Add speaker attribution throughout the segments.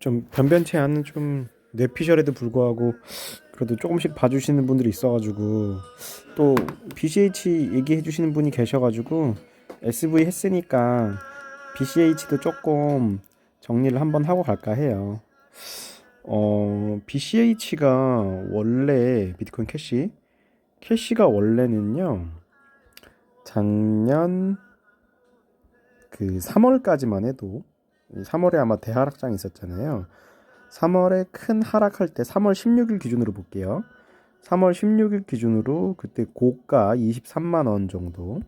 Speaker 1: 좀 변변치 않은 좀 뇌피셜에도 불구하고 그래도 조금씩 봐주시는 분들이 있어가지고 또 BCH 얘기해 주시는 분이 계셔가지고 SV 했으니까 BCH도 조금 정리를 한번 하고 갈까 해요. BCH가 원래 비트코인 캐시가 원래는요 작년 그 3월까지만 해도 3월에 아마 대하락장이 있었잖아요. 3월에 큰 하락할 때 3월 16일 기준으로 볼게요. 3월 16일 기준으로 그때 고가 23만 원 정도.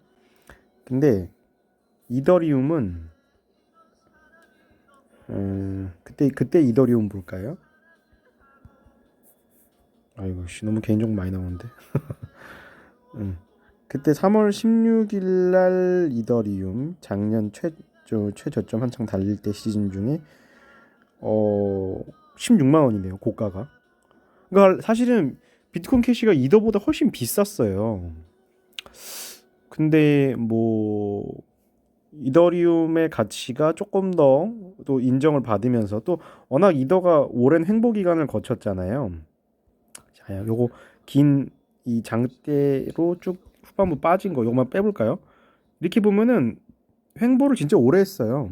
Speaker 1: 근데 이더리움은 그때 이더리움 볼까요? 아이고 씨 너무 개인정보 많이 나오는데. 그때 3월 16일 날 이더리움 작년 최저점 한창 달릴 때 시즌 중에 16만 원이네요 고가가. 그러니까 사실은 비트코인 캐시가 이더보다 훨씬 비쌌어요. 근데 뭐 이더리움의 가치가 조금 더 또 인정을 받으면서 또 워낙 이더가 오랜 횡보 기간을 거쳤잖아요. 자, 요거 긴 이 장대로 쭉 후반부 빠진 거 요거만 빼볼까요? 이렇게 보면은 횡보를 진짜 오래 했어요.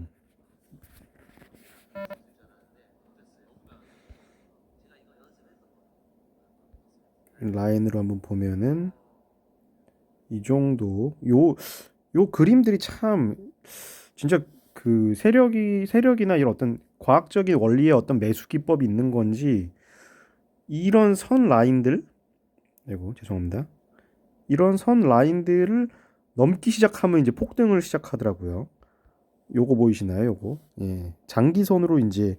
Speaker 1: 라인으로 한번 보면은 이 정도 요 그림들이 참 진짜 그 세력이나 이런 어떤 과학적인 원리의 어떤 매수 기법이 있는 건지 이런 선 라인들 아이고 죄송합니다. 이런 선 라인들을 넘기 시작하면 이제 폭등을 시작하더라고요. 요거 보이시나요? 요거 예. 장기선으로 이제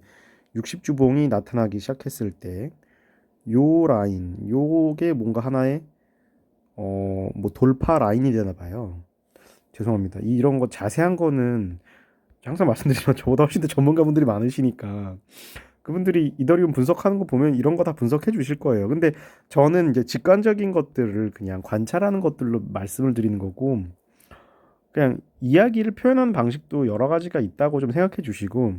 Speaker 1: 60주봉이 나타나기 시작했을 때 요 라인 요게 뭔가 하나의 뭐 돌파 라인이 되나 봐요. 죄송합니다. 이런 거 자세한 거는 항상 말씀드리지만 저보다 훨씬 더 전문가분들이 많으시니까 그분들이 이더리움 분석하는 거 보면 이런 거 다 분석해 주실 거예요. 근데 저는 이제 직관적인 것들을 그냥 관찰하는 것들로 말씀을 드리는 거고 그냥 이야기를 표현하는 방식도 여러 가지가 있다고 좀 생각해 주시고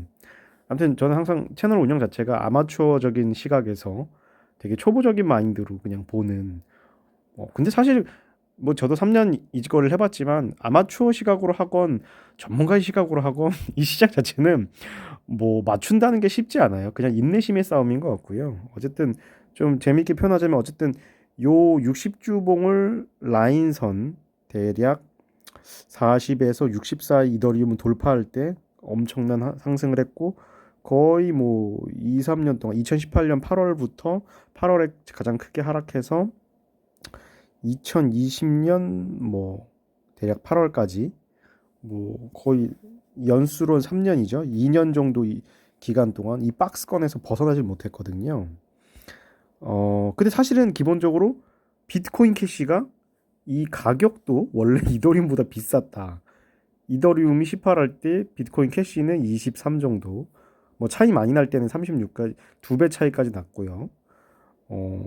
Speaker 1: 아무튼 저는 항상 채널 운영 자체가 아마추어적인 시각에서 되게 초보적인 마인드로 그냥 보는 근데 사실 뭐 저도 3년 이거를 해봤지만 아마추어 시각으로 하건 전문가의 시각으로 하건 이 시장 자체는 뭐 맞춘다는 게 쉽지 않아요. 그냥 인내심의 싸움인 것 같고요. 어쨌든 좀 재밌게 표현하자면 어쨌든 요 60주봉을 라인선 대략 40에서 64 이더리움을 돌파할 때 엄청난 상승을 했고 거의 뭐 2, 3년 동안 2018년 8월부터 8월에 가장 크게 하락해서 2020년 뭐 대략 8월까지 뭐 거의 연수로 3년이죠. 2년 정도 이 기간 동안 이 박스권에서 벗어나질 못했거든요. 근데 사실은 기본적으로 비트코인 캐시가 이 가격도 원래 이더리움보다 비쌌다. 이더리움이 18할 때 비트코인 캐시는 23 정도. 뭐 차이 많이 날 때는 36까지 2배 차이까지 났고요. 어,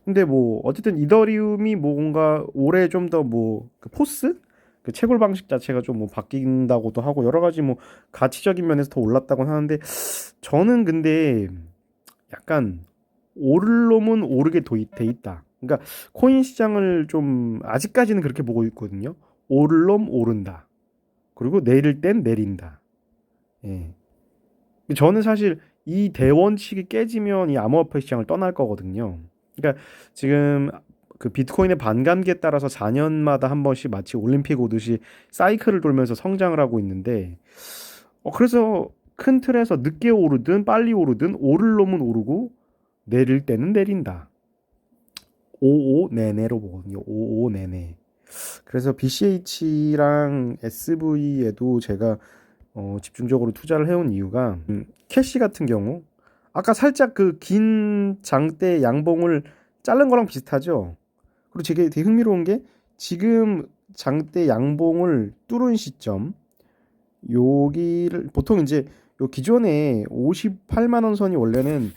Speaker 1: 근데 뭐 어쨌든 이더리움이 뭔가 올해 좀 더 뭐 그 포스 그 채굴 방식 자체가 좀 뭐 바뀐다고도 하고 여러 가지 뭐 가치적인 면에서 더 올랐다고 하는데 저는 근데 약간 오를 놈은 오르게 돼 있다. 그러니까 코인 시장을 좀 아직까지는 그렇게 보고 있거든요. 오를 놈 오른다. 그리고 내릴 땐 내린다. 예. 저는 사실 이 대원칙이 깨지면 이 암호화폐 시장을 떠날 거거든요. 그러니까 지금 그 비트코인의 반감기에 따라서 4년마다 한 번씩 마치 올림픽 오듯이 사이클을 돌면서 성장을 하고 있는데 그래서 큰 틀에서 늦게 오르든 빨리 오르든 오를 놈은 오르고 내릴 때는 내린다. 오오 내내로 보거든요. 오오 내내. 그래서 BCH랑 SV에도 제가 집중적으로 투자를 해온 이유가 캐시 같은 경우 아까 살짝 그 긴 장대 양봉을 자른 거랑 비슷하죠. 그리고 되게 흥미로운 게 지금 장대 양봉을 뚫은 시점 여기를 보통 이제 요 기존에 58만 원 선이 원래는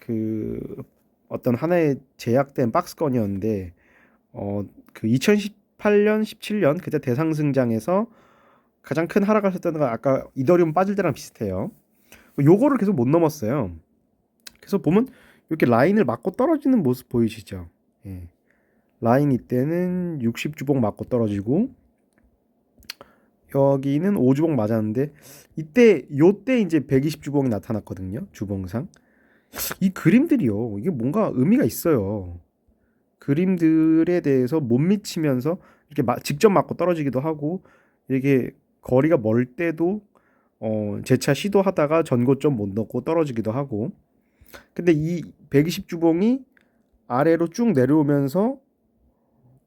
Speaker 1: 그 어떤 하나의 제약된 박스권이었는데 그 2018년 17년 그때 대상승장에서 가장 큰 하락을 했던 건 아까 이더리움 빠질 때랑 비슷해요. 요거를 계속 못 넘었어요. 그래서 보면 이렇게 라인을 맞고 떨어지는 모습 보이시죠? 예. 라인 이때는 60주봉 맞고 떨어지고 여기는 5주봉 맞았는데 이때 요때 이제 120주봉이 나타났거든요. 주봉상. 이 그림들이요. 이게 뭔가 의미가 있어요. 그림들에 대해서 못 미치면서 이렇게 직접 맞고 떨어지기도 하고 이게 거리가 멀 때도 재차 시도하다가 전고점 못 넣고 떨어지기도 하고 근데 이 120주봉이 아래로 쭉 내려오면서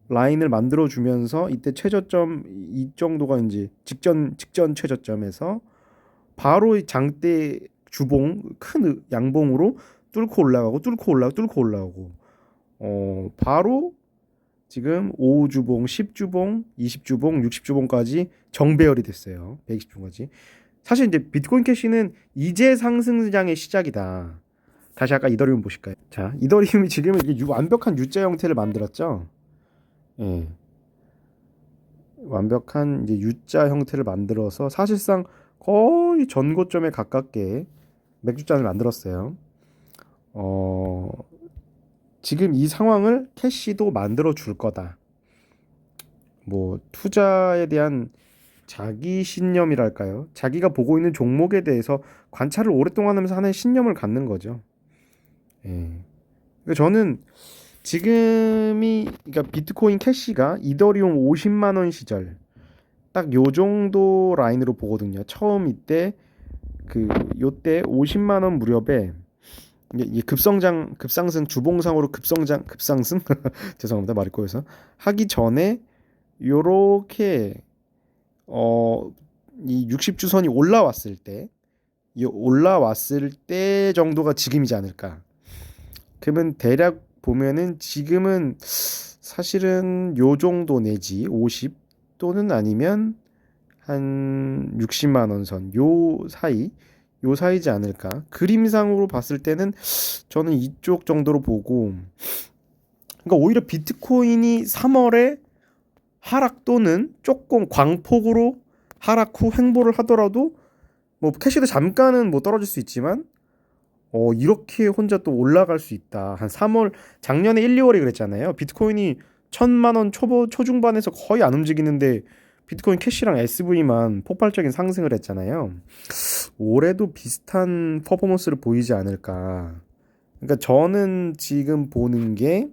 Speaker 1: 라인을 만들어 주면서 이때 최저점 이 정도가 이제 직전 최저점에서 바로 장대 주봉 큰 양봉으로 뚫고 올라가고 뚫고 올라가고 뚫고 올라오고 바로 지금 5주봉, 10주봉, 20주봉, 60주봉까지 정배열이 됐어요. 120주봉까지. 사실 이제 비트코인 캐시는 이제 상승장의 시작이다. 다시 아까 이더리움 보실까요? 자, 이더리움이 지금 이게 완벽한 U자 형태를 만들었죠. 예. 완벽한 이제 U자 형태를 만들어서 사실상 거의 전고점에 가깝게 맥주잔을 만들었어요. 어, 지금 이 상황을 캐시도 만들어 줄 거다. 뭐 투자에 대한 자기 신념이랄까요? 자기가 보고 있는 종목에 대해서 관찰을 오랫동안 하면서 하는 신념을 갖는 거죠. 예. 그러니까 저는 지금이 그러니까 비트코인 캐시가 이더리움 50만 원 시절 딱 요 정도 라인으로 보거든요. 처음 이때 그 요때 50만 원 무렵에 이게 급상승 주봉상으로 급상승 죄송합니다 말이 꼬여서 하기 전에 요렇게 이 60주선이 올라왔을 때 정도가 지금이지 않을까. 그러면 대략 보면은 지금은 사실은 요 정도 내지 50 또는 아니면 한 60만 원 선 요 사이지 않을까. 그림상으로 봤을 때는 저는 이쪽 정도로 보고 그러니까 오히려 비트코인이 3월에 하락 또는 조금 광폭으로 하락 후 횡보를 하더라도 뭐 캐시도 잠깐은 뭐 떨어질 수 있지만 이렇게 혼자 또 올라갈 수 있다. 한 3월 작년에 1, 2월에 그랬잖아요. 비트코인이 1,000만 원 초중반에서 거의 안 움직이는데 비트코인 캐시랑 SV만 폭발적인 상승을 했잖아요. 올해도 비슷한 퍼포먼스를 보이지 않을까. 그러니까 저는 지금 보는 게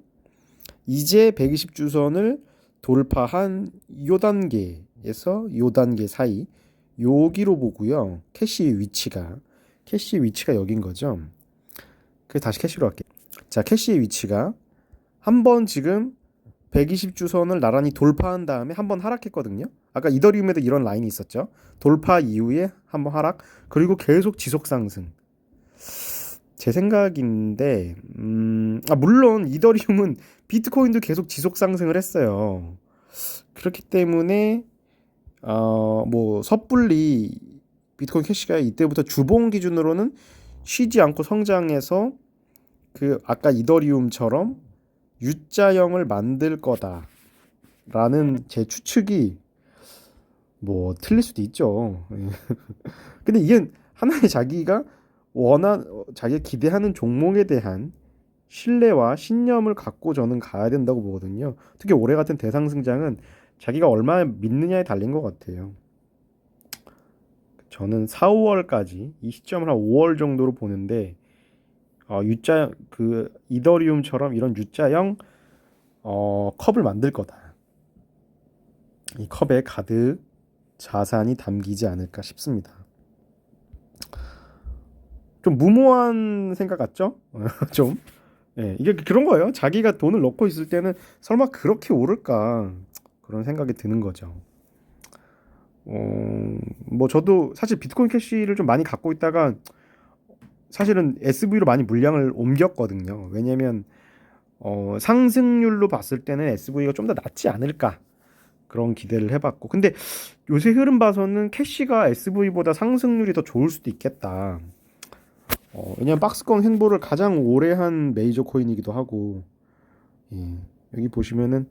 Speaker 1: 이제 120주선을 돌파한 요 단계에서 요 단계 사이 여기로 보고요. 캐시의 위치가 여긴 거죠. 그래서 다시 캐시로 할게요. 자, 캐시의 위치가 한번 지금 120주선을 나란히 돌파한 다음에 한번 하락했거든요. 아까 이더리움에도 이런 라인이 있었죠. 돌파 이후에 한번 하락, 그리고 계속 지속 상승. 제 생각인데, 물론 이더리움은 비트코인도 계속 지속 상승을 했어요. 그렇기 때문에 뭐 섣불리 비트코인 캐시가 이때부터 주봉 기준으로는 쉬지 않고 성장해서 그 아까 이더리움처럼 U자형을 만들 거다라는 제 추측이 뭐 틀릴 수도 있죠. 근데 이게 하나의 자기가 기대하는 종목에 대한 신뢰와 신념을 갖고 저는 가야 된다고 보거든요. 특히 올해 같은 대상승장은 자기가 얼마나 믿느냐에 달린 것 같아요. 저는 4, 5월까지 이 시점을 한 5월 정도로 보는데 U자 그 이더리움처럼 이런 U자형 컵을 만들 거다. 이 컵에 가득 자산이 담기지 않을까 싶습니다. 좀 무모한 생각 같죠? 좀. 예, 이게 그런 거예요. 자기가 돈을 넣고 있을 때는 설마 그렇게 오를까 그런 생각이 드는 거죠. 뭐 저도 사실 비트코인 캐시를 좀 많이 갖고 있다가 사실은 SV로 많이 물량을 옮겼거든요. 왜냐면 상승률로 봤을 때는 SV가 좀 더 낫지 않을까 그런 기대를 해봤고 근데 요새 흐름 봐서는 캐시가 SV보다 상승률이 더 좋을 수도 있겠다. 왜냐면 박스권 횡보를 가장 오래 한 메이저 코인이기도 하고 예, 여기 보시면은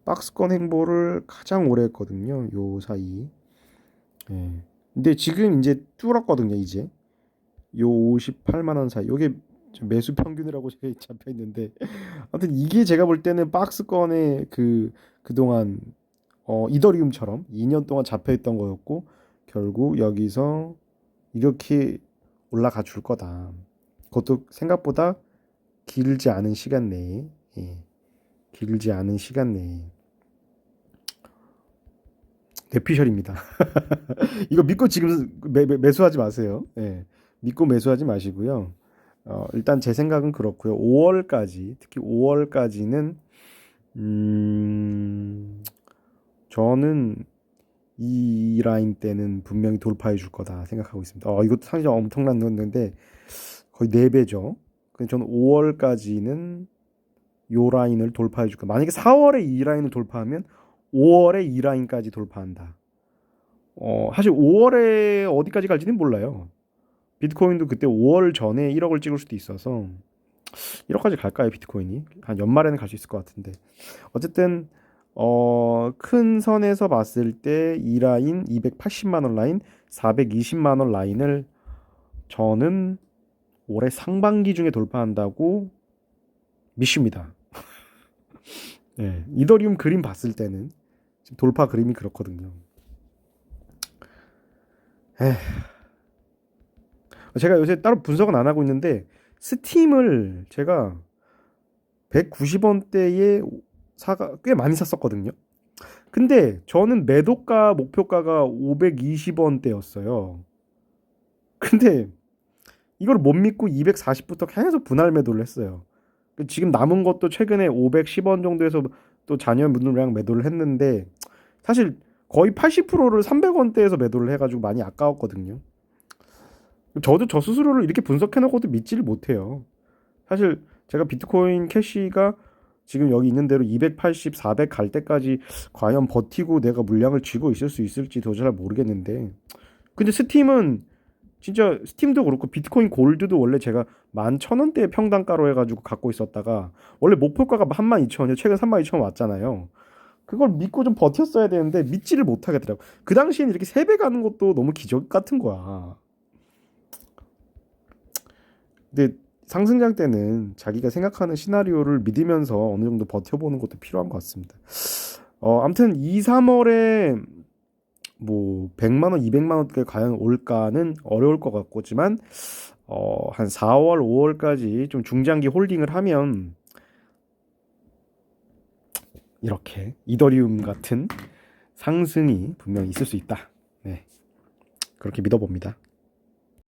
Speaker 1: 박스권 횡보를 가장 오래 했거든요. 요 사이. 예. 근데 지금 이제 뚫었거든요. 이제 요 58만 원 사이. 요게 매수 평균이라고 제가 잡혀 있는데 아무튼 이게 제가 볼 때는 박스권에 그동안 이더리움처럼 2년 동안 잡혀 있던 거였고 결국 여기서 이렇게 올라가 줄 거다. 그것도 생각보다 길지 않은 시간 내에 예, 길지 않은 시간 내에 대피셜입니다. 이거 믿고 지금 매수하지 마세요. 예, 믿고 매수하지 마시고요. 일단 제 생각은 그렇고요. 5월까지 특히 5월까지는 음, 저는 이 라인 때는 분명히 돌파해 줄 거다 생각하고 있습니다. 이것도 상당히 엄청난 건데 거의 4배죠. 근데 저는 5월까지는 요 라인을 돌파해 줄 거다. 만약에 4월에 이 라인을 돌파하면 5월에 이 라인까지 돌파한다. 사실 5월에 어디까지 갈지는 몰라요. 비트코인도 그때 5월 전에 1억을 찍을 수도 있어서 1억까지 갈까요, 비트코인이? 한 연말에는 갈 수 있을 것 같은데. 어쨌든 큰 선에서 봤을 때 이 라인 280만 원 라인, 420만 원 라인을 저는 올해 상반기 중에 돌파한다고 믿습니다. 네, 이더리움 그림 봤을 때는 지금 돌파 그림이 그렇거든요. 에휴, 제가 요새 따로 분석은 안 하고 있는데 스팀을 제가 190원대에 사가 꽤 많이 샀었거든요. 근데 저는 매도가 목표가가 520원대였어요. 근데 이걸 못 믿고 240부터 계속 분할 매도를 했어요. 지금 남은 것도 최근에 510원 정도에서 또 잔여물량 매도를 했는데 사실 거의 80%를 300원대에서 매도를 해가지고 많이 아까웠거든요. 저도 저 스스로를 이렇게 분석해놓고도 믿지를 못해요. 사실 제가 비트코인 캐시가 지금 여기 있는 대로 280, 400 갈 때까지 과연 버티고 내가 물량을 쥐고 있을 수 있을지도 잘 모르겠는데 근데 스팀은 진짜 스팀도 그렇고 비트코인 골드도 원래 제가 11,000원대 평단가로 해가지고 갖고 있었다가 원래 목표가가 12,000원이에요. 최근 32,000원 왔잖아요. 그걸 믿고 좀 버텼어야 되는데 믿지를 못하겠더라고. 그 당시엔 이렇게 3배 가는 것도 너무 기적 같은 거야. 근데 상승장 때는 자기가 생각하는 시나리오를 믿으면서 어느 정도 버텨보는 것도 필요한 것 같습니다. 아무튼 2, 3월에 뭐 100만 원, 200만 원대 과연 올까는 어려울 것 같지만 한 4월, 5월까지 좀 중장기 홀딩을 하면 이렇게 이더리움 같은 상승이 분명히 있을 수 있다. 네, 그렇게 믿어봅니다.